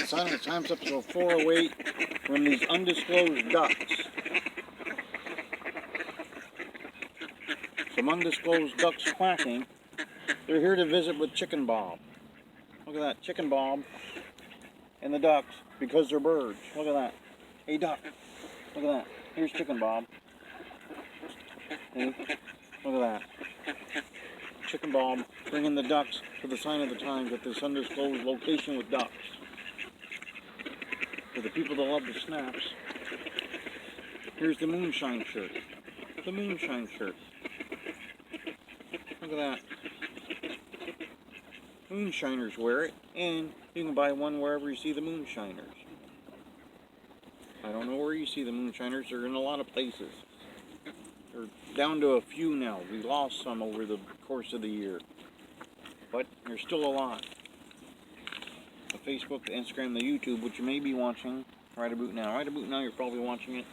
Sign of the Times, episode 408, from these undisclosed ducks. Some undisclosed ducks quacking. They're here to visit with Chicken Bob. Look at that, Chicken Bob and the ducks, because they're birds. Look at that. Hey, duck. Look at that. Here's Chicken Bob. Hey, look at that. Chicken Bob bringing the ducks to the sign of the times at this undisclosed location with ducks. For the people that love the snaps, here's the moonshine shirt. The moonshine shirt. Look at that. Moonshiners wear it, and you can buy one wherever you see the moonshiners. I don't know where you see the moonshiners. They're in a lot of places. They're down to a few now. We lost some over the course of the year. But there's still a lot. The Facebook, the Instagram, the YouTube, which you may be watching right about now. Right about now, you're probably watching it.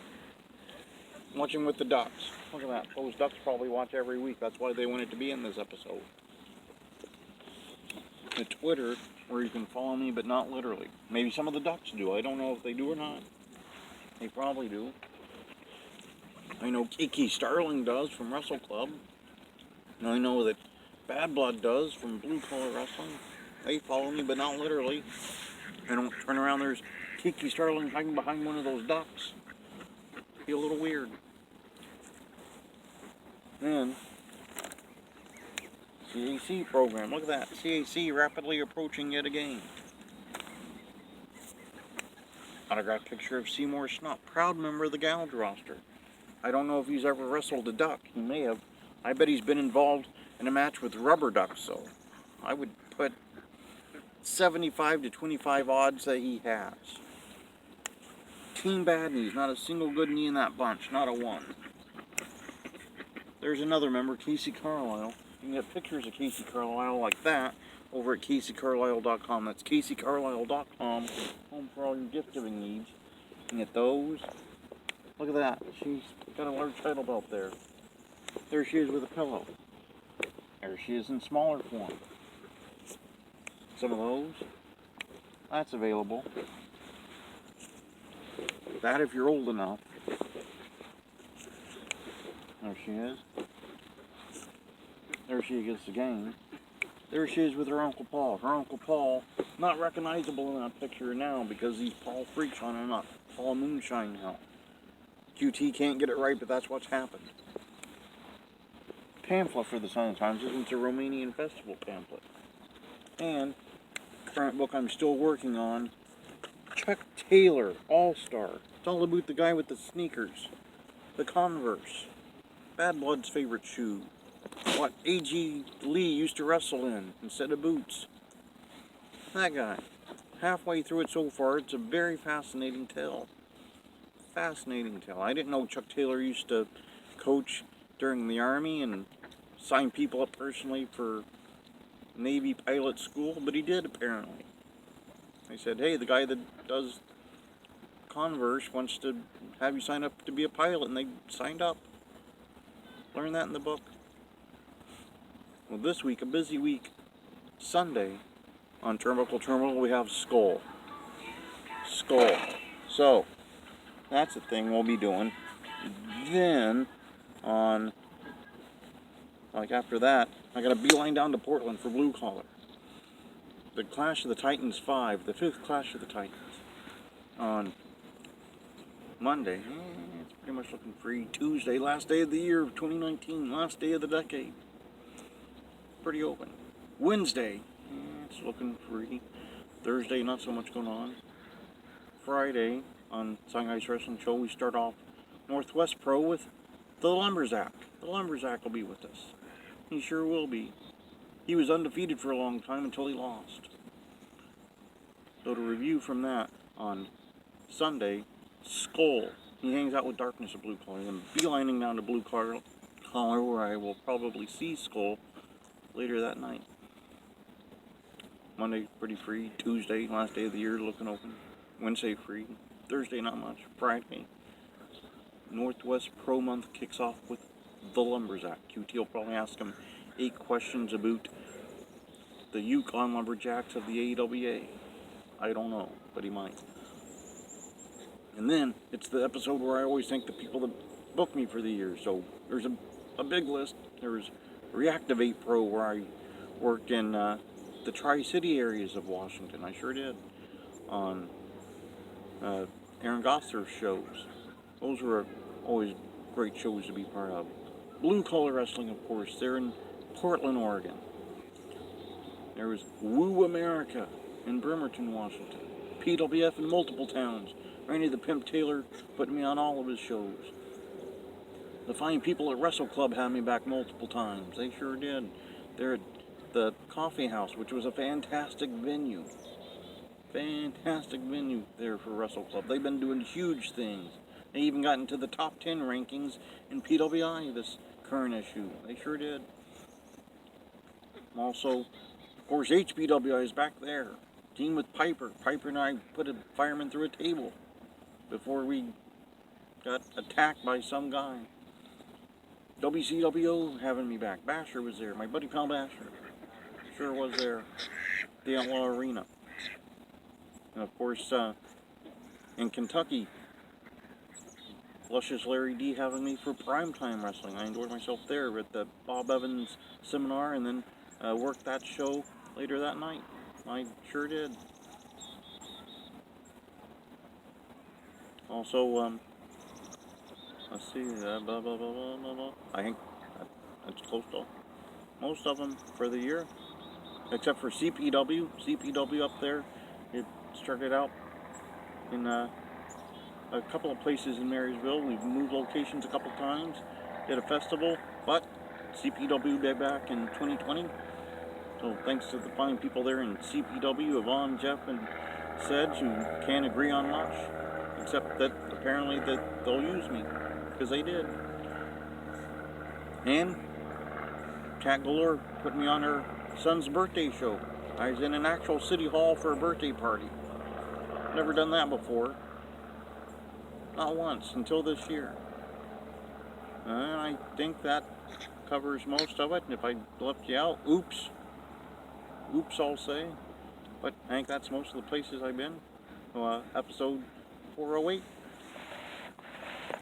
Watching with the ducks. Look at that. Those ducks probably watch every week. That's why they wanted to be in this episode. The Twitter, where you can follow me, but not literally. Maybe some of the ducks do. I don't know if they do or not. They probably do. I know Kiki Starling does from Wrestle Club. And I know that Bad Blood does from Blue Collar Wrestling. They follow me, but not literally. I don't turn around, there's Kiki Starling hiding behind one of those ducks. Be a little weird. Then, CAC program. Look at that. CAC rapidly approaching yet again. Autographed picture of Seymour Snupp, proud member of the Gouge roster. I don't know if he's ever wrestled a duck. He may have. I bet he's been involved in a match with rubber ducks, so I would put 75 to 25 odds that he has. Team bad knees, not a single good knee in that bunch, not a one. There's another member, Casey Carlisle. You can get pictures of Casey Carlisle like that over at CaseyCarlisle.com. That's CaseyCarlisle.com, home for all your gift giving needs. You can get those. Look at that. She's got a large title belt there. There she is with a pillow. There she is in smaller form. Some of those. That's available. That if you're old enough. There she is. There she is again. There she is with her Uncle Paul. Her Uncle Paul, not recognizable in that picture now because these Paul freaks on her, not Paul Moonshine now. QT can't get it right, but that's what's happened. Pamphlet for the Sign of the Times. This one's a Romanian festival pamphlet. And current book I'm still working on, Chuck Taylor, All-Star. It's all about the guy with the sneakers, the Converse, Bad Blood's favorite shoe, what A.G. Lee used to wrestle in instead of boots. That guy. Halfway through it so far, it's a very fascinating tale. Fascinating tale. I didn't know Chuck Taylor used to coach during the Army and sign people up personally for Navy pilot school, but he did apparently. I said, hey, the guy that does Converse wants to have you sign up to be a pilot, and they signed up. Learned that in the book. Well, this week, a busy week. Sunday, on Turnbuckle Terminal, we have Skull. Skull. So, that's the thing we'll be doing. Then, after that, I got a beeline down to Portland for Blue Collar. The Clash of the Titans 5, the 5th Clash of the Titans, on Monday. It's pretty much looking free. Tuesday, last day of the year of 2019, last day of the decade. Pretty open. Wednesday, it's looking free. Thursday, not so much going on. Friday, on Shanghai's Wrestling Show, we start off Northwest Pro with the Lumberzack. The Lumberzack will be with us. He sure will be. He was undefeated for a long time until he lost. So to review from that, on Sunday, Skull. He hangs out with Darkness of Blue Collar. I'm beelining down to Blue Collar, where I will probably see Skull later that night. Monday, pretty free. Tuesday, last day of the year, looking open. Wednesday, free. Thursday, not much. Friday, Northwest Pro Month kicks off with the Lumberzack. QT will probably ask him 8 questions about the Yukon Lumberjacks of the AWA. I don't know, but he might. And then it's the episode where I always thank the people that booked me for the year. So there's a big list. There's Reactivate Pro, where I worked in the Tri-City areas of Washington. I sure did. On Aaron Gosser's shows. Those were always great shows to be part of. Blue Collar Wrestling, of course. They're in Portland, Oregon. There was Woo America in Bremerton, Washington. PWF in multiple towns. Randy the Pimp Taylor put me on all of his shows. The fine people at Wrestle Club had me back multiple times. They sure did. They're at the Coffee House, which was a fantastic venue. Fantastic venue there for Wrestle Club. They've been doing huge things. They even got into the top 10 rankings in PWI this current issue. They sure did. Also, of course, HPWI is back there. Team with Piper. Piper and I put a fireman through a table before we got attacked by some guy. WCWO having me back. Basher was there. My buddy pal Basher sure was there. The Outlaw Arena. And of course, in Kentucky, Luscious Larry D having me for Primetime Wrestling. I enjoyed myself there at the Bob Evans seminar, and then worked that show later that night. I sure did. Also, let's see, I think that's close to most of them for the year, except for CPW. CPW up there, it started out in a couple of places in Marysville. We've moved locations a couple times, did a festival, but CPW day back in 2020. So thanks to the fine people there in CPW, Yvonne, Jeff, and Sedge, who can't agree on much, except that apparently that they'll use me, because they did. And Cat Galore put me on her son's birthday show. I was in an actual city hall for a birthday party. Never done that before. Not once, until this year. And I think that covers most of it. And if I left you out, oops. Oops, I'll say. But I think that's most of the places I've been. Episode 408.